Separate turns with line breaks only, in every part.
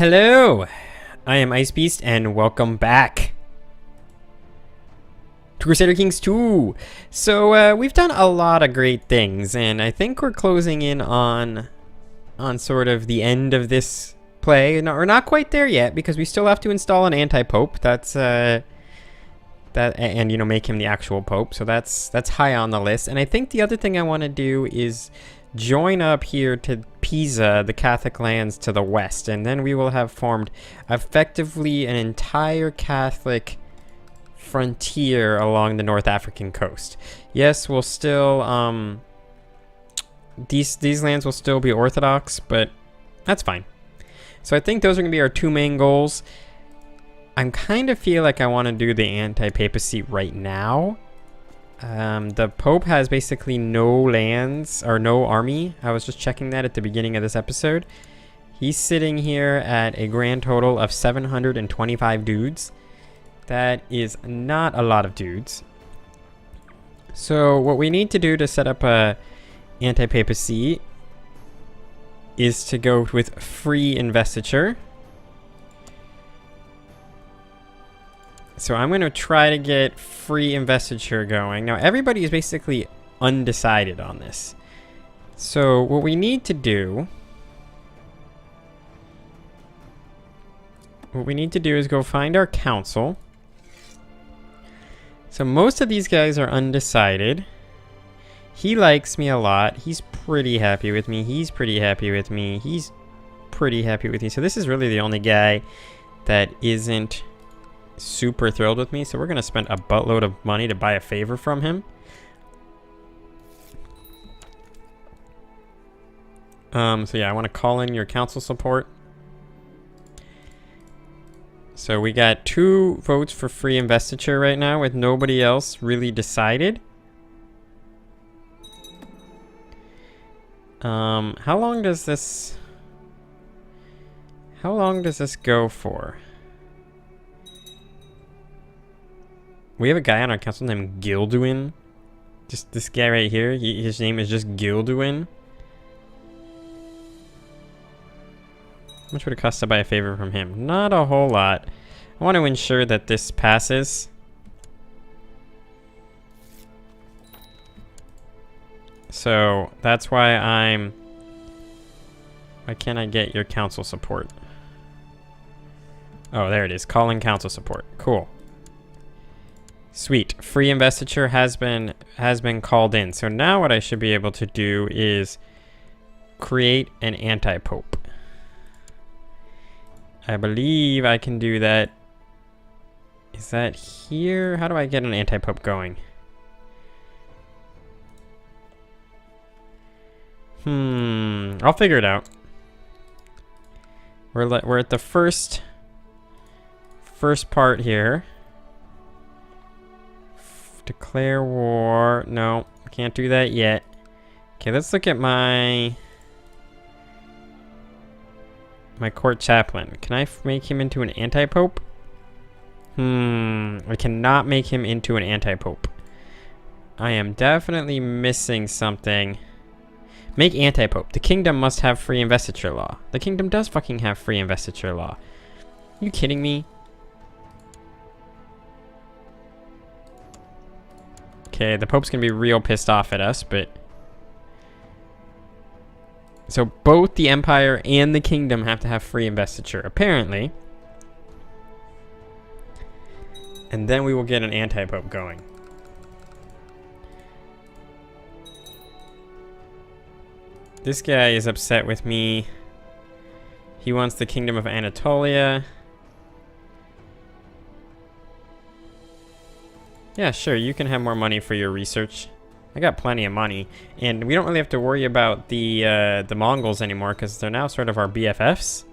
Hello, I am IceBeast and welcome back to Crusader Kings 2. So we've done a lot of great things, and I think we're closing in on sort of the end of this play. No, we're not quite there yet because we still have to install an anti-pope. That's and make him the actual pope. So that's high on the list. And I think the other thing I want to do is join up here to Pisa, the Catholic lands to the west, and then we will have formed effectively an entire Catholic frontier along the North African coast. Yes, we'll still these lands will still be Orthodox, but that's fine. So I think those are going to be our two main goals. I kind of feel like I want to do the anti-papacy right now. The Pope has basically no lands or no army. I was just checking that at the beginning of this episode. He's sitting here at a grand total of 725 dudes. That is not a lot of dudes. So what we need to do to set up a anti-papacy is to go with free investiture. So I'm going to try to get free investiture going. Now everybody is basically undecided on this. So what we need to do is go find our council. So most of these guys are undecided. He likes me a lot. He's pretty happy with me. He's pretty happy with me. He's pretty happy with me. So this is really the only guy that isn't super thrilled with me. So we're gonna spend a buttload of money to buy a favor from him. So yeah, I want to call in your council support. So we got 2 votes for free investiture right now with nobody else really decided. How long does this go for? We have a guy on our council named Gilduin. Just this guy right here. His name is just Gilduin. How much would it cost to buy a favor from him? Not a whole lot. I want to ensure that this passes. So that's why why can't I get your council support? Oh, there it is. Calling council support. Cool. Sweet. Free investiture has been called in. So now what I should be able to do is create an anti-pope. I believe I can do that. Is that here? How do I get an anti-pope going? I'll figure it out. We're at the first part here. Declare war. No, can't do that yet. Okay, let's look at my court chaplain. Can I make him into an anti-pope? I cannot make him into an anti-pope. I am definitely missing something. Make anti-pope. The kingdom must have free investiture law. The kingdom does fucking have free investiture law. Are you kidding me? Okay, the Pope's gonna be real pissed off at us, but... So both the Empire and the Kingdom have to have free investiture, apparently. And then we will get an anti-Pope going. This guy is upset with me. He wants the Kingdom of Anatolia. Yeah, sure, you can have more money for your research. I got plenty of money, and we don't really have to worry about the Mongols anymore because they're now sort of our BFFs.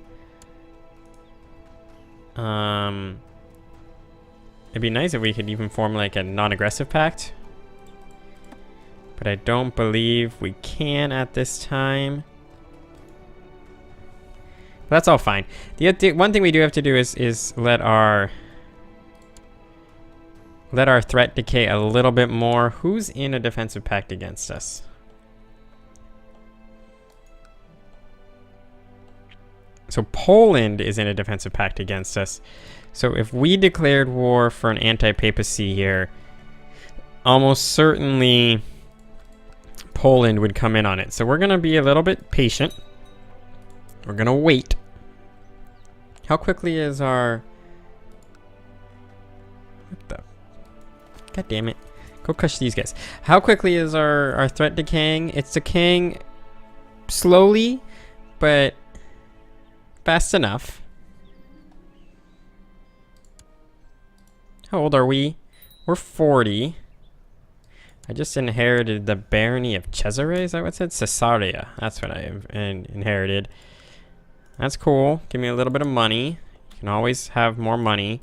It'd be nice if we could even form like a non-aggressive pact, but I don't believe we can at this time. But that's all fine. The one thing we do have to do is let our threat decay a little bit more. Who's in a defensive pact against us? So Poland is in a defensive pact against us. So if we declared war for an anti-papacy here, almost certainly Poland would come in on it. So we're going to be a little bit patient. We're going to wait. How quickly is our... What the... God damn it. Go crush these guys. How quickly is our threat decaying? It's decaying slowly, but fast enough. How old are we? We're 40. I just inherited the barony of Cesare. Is that what it said? Caesarea. That's what I inherited. That's cool. Give me a little bit of money. You can always have more money.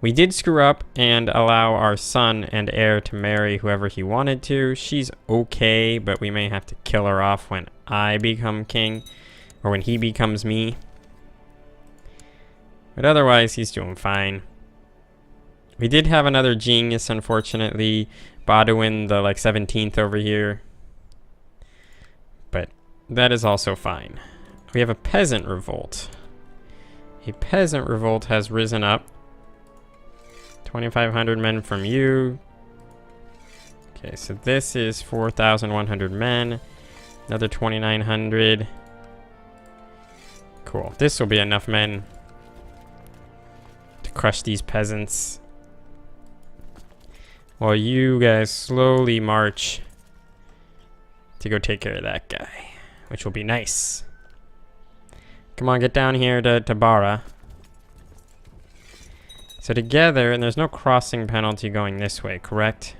We did screw up and allow our son and heir to marry whoever he wanted to. She's okay, but we may have to kill her off when I become king, or when he becomes me. But otherwise, he's doing fine. We did have another genius, unfortunately. Baudouin, the 17th over here. But that is also fine. We have a peasant revolt. A peasant revolt has risen up. 2,500 men from you. Okay, so this is 4,100 men. Another 2,900. Cool. This will be enough men to crush these peasants. While you guys slowly march to go take care of that guy, which will be nice. Come on, get down here to Bara. So together, and there's no crossing penalty going this way, correct?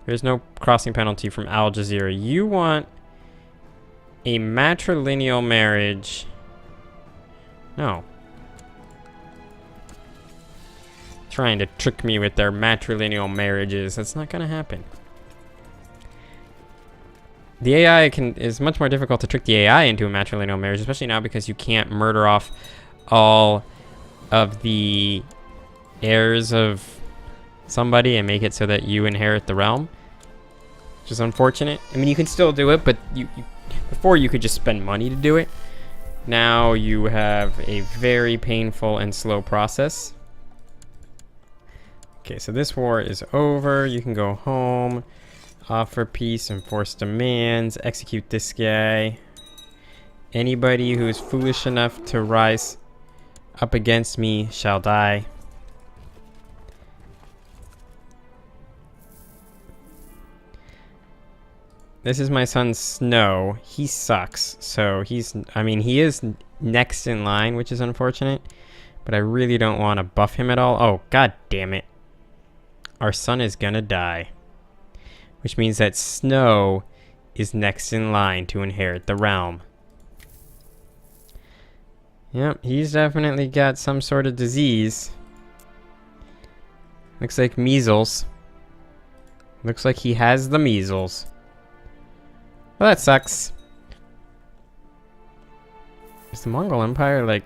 There's no crossing penalty from Al Jazeera. You want a matrilineal marriage. No. Trying to trick me with their matrilineal marriages. That's not going to happen. The AI is much more difficult to trick the AI into a matrilineal marriage, especially now because you can't murder off all of the heirs of somebody and make it so that you inherit the realm, which is unfortunate. I mean, you can still do it, but before you could just spend money to do it. Now you have a very painful and slow process. Okay, so this war is over. You can go home, offer peace, enforce demands, execute this guy. Anybody who is foolish enough to rise up against me shall die. This is my son Snow. He sucks. So he is next in line, which is unfortunate. But I really don't want to buff him at all. Oh, god damn it. Our son is gonna die. Which means that Snow is next in line to inherit the realm. Yep, he's definitely got some sort of disease. Looks like measles. Looks like he has the measles. Well, that sucks. Is the Mongol Empire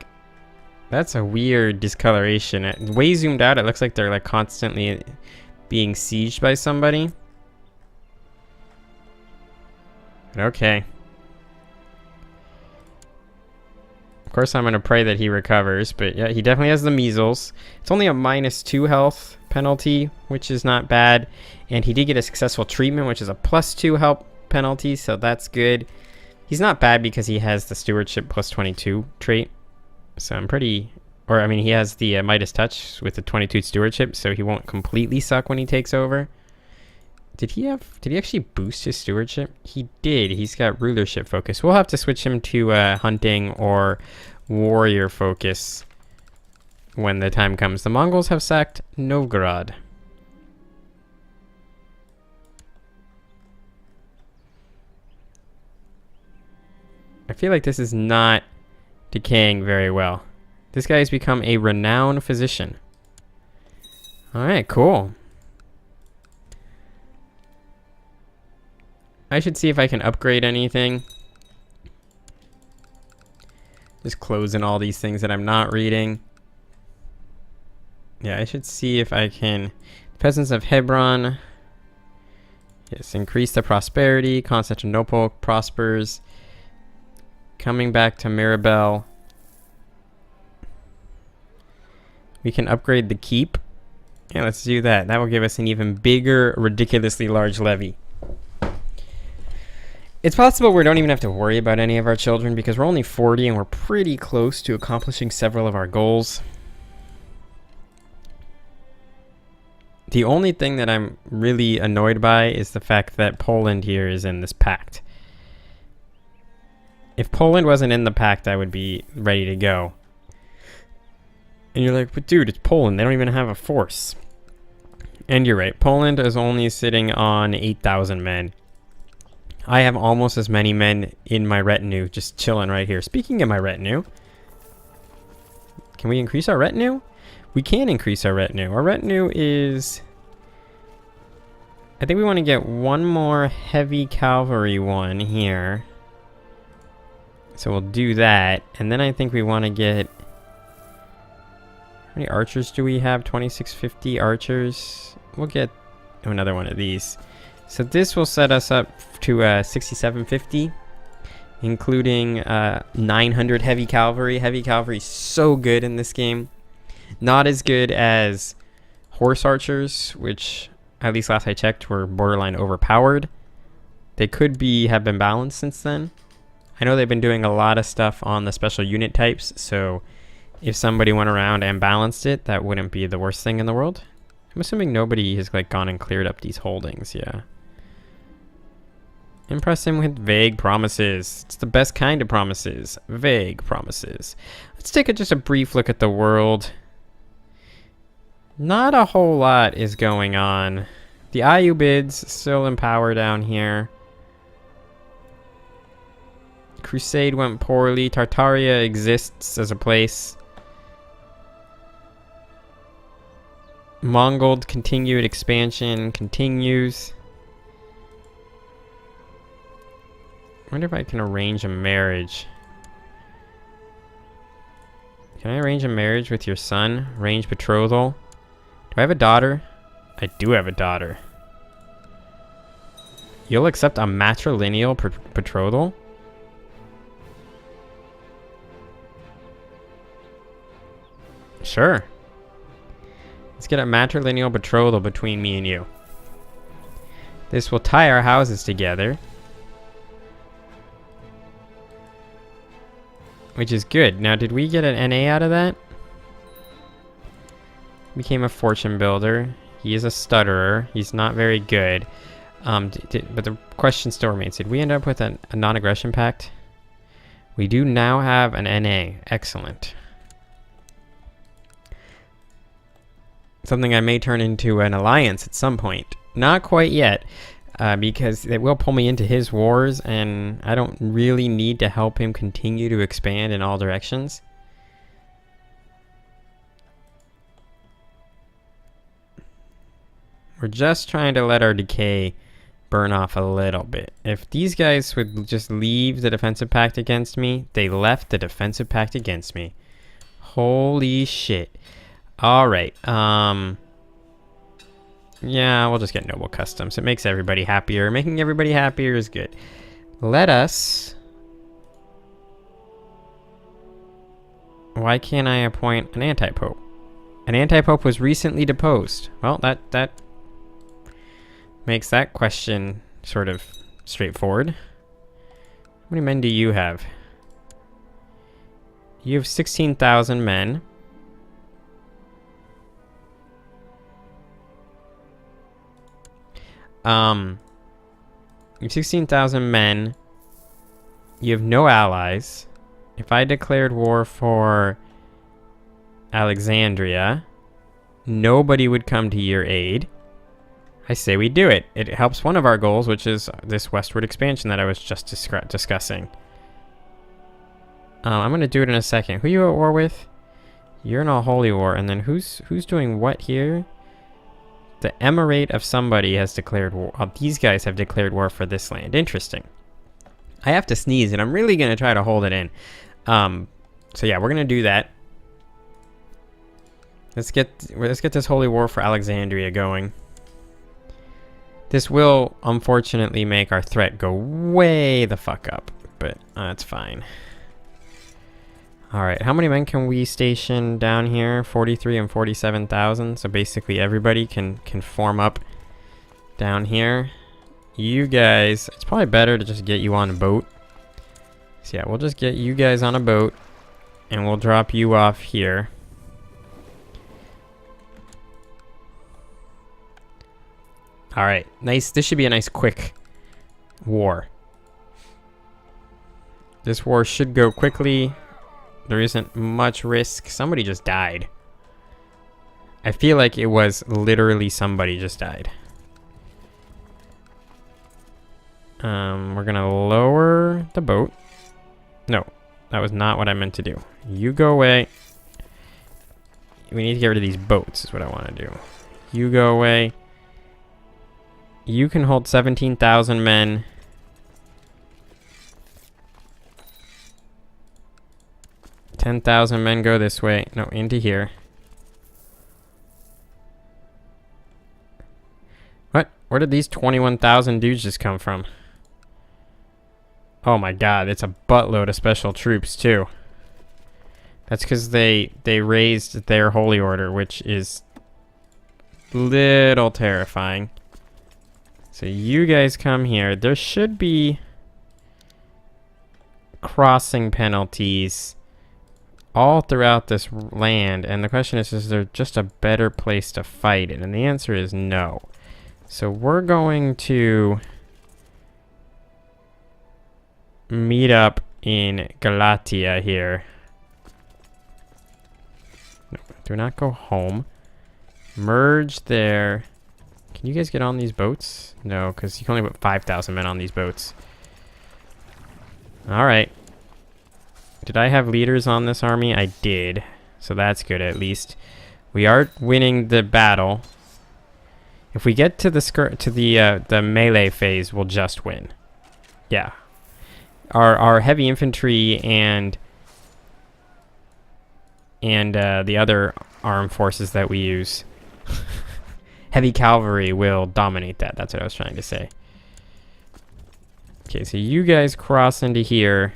that's a weird discoloration. Way zoomed out, it looks like they're constantly being sieged by somebody. But okay. Of course, I'm gonna pray that he recovers, but yeah, he definitely has the measles. It's only a -2 health penalty, which is not bad. And he did get a successful treatment, which is a +2 health penalty, so that's good. He's not bad because he has the stewardship +22 trait. So I'm pretty... Or, I mean, he has the Midas Touch with the 22 stewardship, so he won't completely suck when he takes over. Did he actually boost his stewardship? He did. He's got rulership focus. We'll have to switch him to hunting or warrior focus when the time comes. The Mongols have sacked Novgorod. I feel like this is not decaying very well. This guy has become a renowned physician. Alright, cool. I should see if I can upgrade anything. Just closing all these things that I'm not reading. Yeah, I should see if I can... Peasants of Hebron. Yes, increase the prosperity. Constantinople prospers. Coming back to Mirabel. We can upgrade the keep. Yeah, let's do that. That will give us an even bigger, ridiculously large levy. It's possible we don't even have to worry about any of our children because we're only 40 and we're pretty close to accomplishing several of our goals. The only thing that I'm really annoyed by is the fact that Poland here is in this pact. If Poland wasn't in the pact, I would be ready to go. And you're like, but dude, it's Poland. They don't even have a force. And you're right. Poland is only sitting on 8,000 men. I have almost as many men in my retinue just chilling right here. Speaking of my retinue, can we increase our retinue? We can increase our retinue. Our retinue is... I think we want to get one more heavy cavalry one here. So we'll do that. And then I think we want to get... How many archers do we have? 2650 archers. We'll get another one of these. So this will set us up to 6750, including 900 heavy cavalry. Heavy cavalry is so good in this game. Not as good as horse archers, which at least last I checked were borderline overpowered. They could have been balanced since then. I know they've been doing a lot of stuff on the special unit types, so if somebody went around and balanced it, that wouldn't be the worst thing in the world. I'm assuming nobody has like gone and cleared up these holdings, yeah. Impress him with vague promises. It's the best kind of promises. Vague promises. Let's take just a brief look at the world. Not a whole lot is going on. The IU bids still in power down here. Crusade went poorly. Tartaria exists as a place. Mongol continued expansion continues. I wonder if I can arrange a marriage. Can I arrange a marriage with your son? Arrange betrothal. Do I have a daughter? I do have a daughter. You'll accept a matrilineal betrothal? Sure. Let's get a matrilineal betrothal between me and you. This will tie our houses together. Which is good. Now, did we get an NA out of that? Became a fortune builder. He is a stutterer. He's not very good. But the question still remains. Did we end up with a non-aggression pact? We do now have an NA. Excellent. Something I may turn into an alliance at some point. Not quite yet, because it will pull me into his wars, and I don't really need to help him continue to expand in all directions. We're just trying to let our decay burn off a little bit. If these guys would just leave the defensive pact against me, they left the defensive pact against me. Holy shit. Alright, yeah, we'll just get noble customs. It makes everybody happier. Making everybody happier is good. Let us... Why can't I appoint an anti-pope? An anti-pope was recently deposed. Well, that makes that question sort of straightforward. How many men do you have? You have 16,000 men. You have 16,000 men. You have no allies. If I declared war for Alexandria, nobody would come to your aid. I say we do it. It helps one of our goals, which is this westward expansion that I was just discussing. I'm going to do it in a second. Who are you at war with? You're in a holy war. And then who's doing what here? The emirate of somebody has declared war. These guys have declared war for this land. Interesting. I have to sneeze, and I'm really going to try to hold it in. So yeah, we're going to do that. Let's get this holy war for Alexandria going. This will, unfortunately, make our threat go way the fuck up. But that's fine. Alright, how many men can we station down here? 43 and 47,000. So basically everybody can form up down here. You guys, it's probably better to just get you on a boat. So yeah, we'll just get you guys on a boat. And we'll drop you off here. Alright, nice. This should be a nice quick war. This war should go quickly. There isn't much risk. Somebody just died. I feel like it was literally somebody just died. We're gonna lower the boat. No, that was not what I meant to do. You go away. We need to get rid of these boats is what I want to do. You go away. You can hold 17,000 men. $10,000 men go this way. No, into here. What? Where did these 21,000 dudes just come from? Oh my god, it's a buttload of special troops too. That's because they raised their holy order, which is little terrifying. So you guys come here. There should be crossing penalties all throughout this land, and the question is there just a better place to fight it? And the answer is no. So we're going to meet up in Galatia here. No, do not go home. Merge there. Can you guys get on these boats? No, because you can only put 5,000 men on these boats. Alright. Did I have leaders on this army? I did. So that's good at least. We are winning the battle. If we get to the melee phase, we'll just win. Yeah. Our heavy infantry and the other armed forces that we use, heavy cavalry will dominate that. That's what I was trying to say. Okay, so you guys cross into here.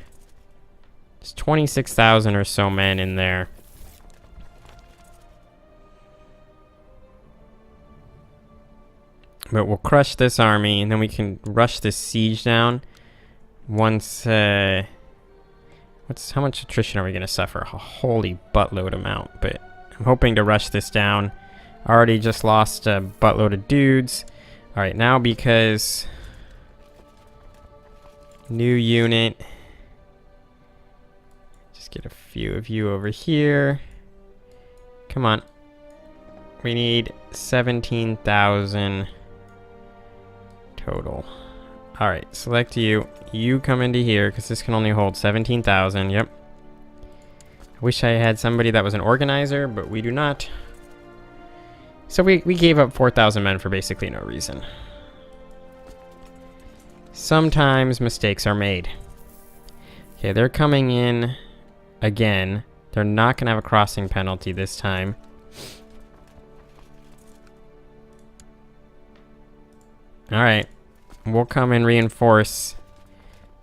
There's 26,000 or so men in there. But we'll crush this army, and then we can rush this siege down. Once, how much attrition are we going to suffer? A holy buttload amount, but I'm hoping to rush this down. Already just lost a buttload of dudes. Alright, now because... New unit. Just get a few of you over here. Come on. We need 17,000 total. Alright, select you. You come into here, because this can only hold 17,000. Yep. I wish I had somebody that was an organizer, but we do not. So we gave up 4,000 men for basically no reason. Sometimes mistakes are made. Okay, they're coming in again. They're not going to have a crossing penalty this time. Alright. We'll come and reinforce.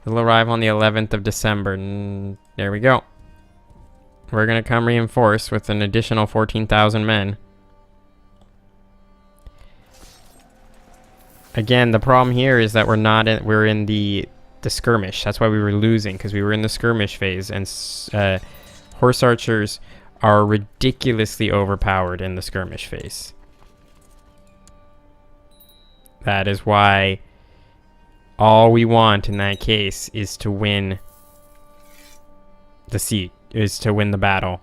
They'll arrive on the 11th of December. There we go. We're going to come reinforce with an additional 14,000 men. Again, the problem here is that we're in the skirmish. That's why we were losing, because we were in the skirmish phase, and horse archers are ridiculously overpowered in the skirmish phase. That is why all we want in that case is to win the siege, is to win the battle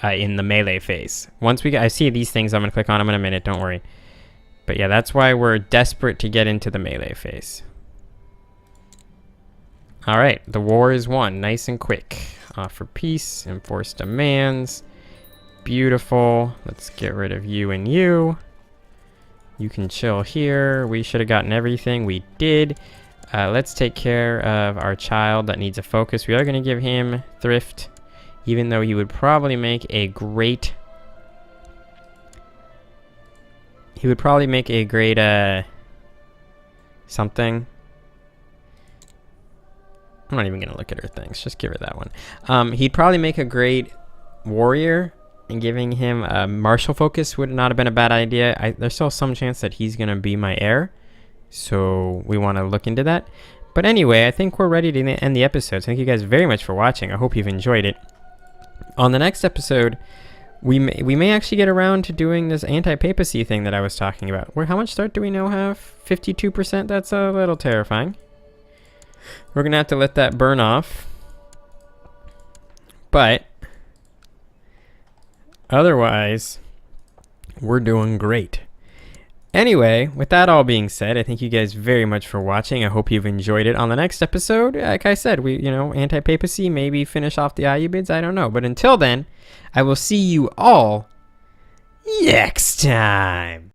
in the melee phase. Once we get, I see these things, I'm going to click on them in a minute, don't worry. But yeah, that's why we're desperate to get into the melee phase. Alright, the war is won. Nice and quick. Offer peace, enforce demands. Beautiful. Let's get rid of you and you. You can chill here. We should have gotten everything. We did. Let's take care of our child that needs a focus. We are going to give him thrift, even though he would probably make a great... He would probably make a great, something. I'm not even going to look at her things. Just give her that one. He'd probably make a great warrior, and giving him a martial focus would not have been a bad idea. There's still some chance that he's going to be my heir, so we want to look into that. But anyway, I think we're ready to end the episode. Thank you guys very much for watching. I hope you've enjoyed it. On the next episode, we may actually get around to doing this anti-papacy thing that I was talking about. How much start do we now have? 52%? That's a little terrifying. We're going to have to let that burn off. But otherwise, we're doing great. Anyway, with that all being said, I thank you guys very much for watching. I hope you've enjoyed it. On the next episode, like I said, anti-papacy, maybe finish off the Ayyubids, I don't know. But until then, I will see you all next time.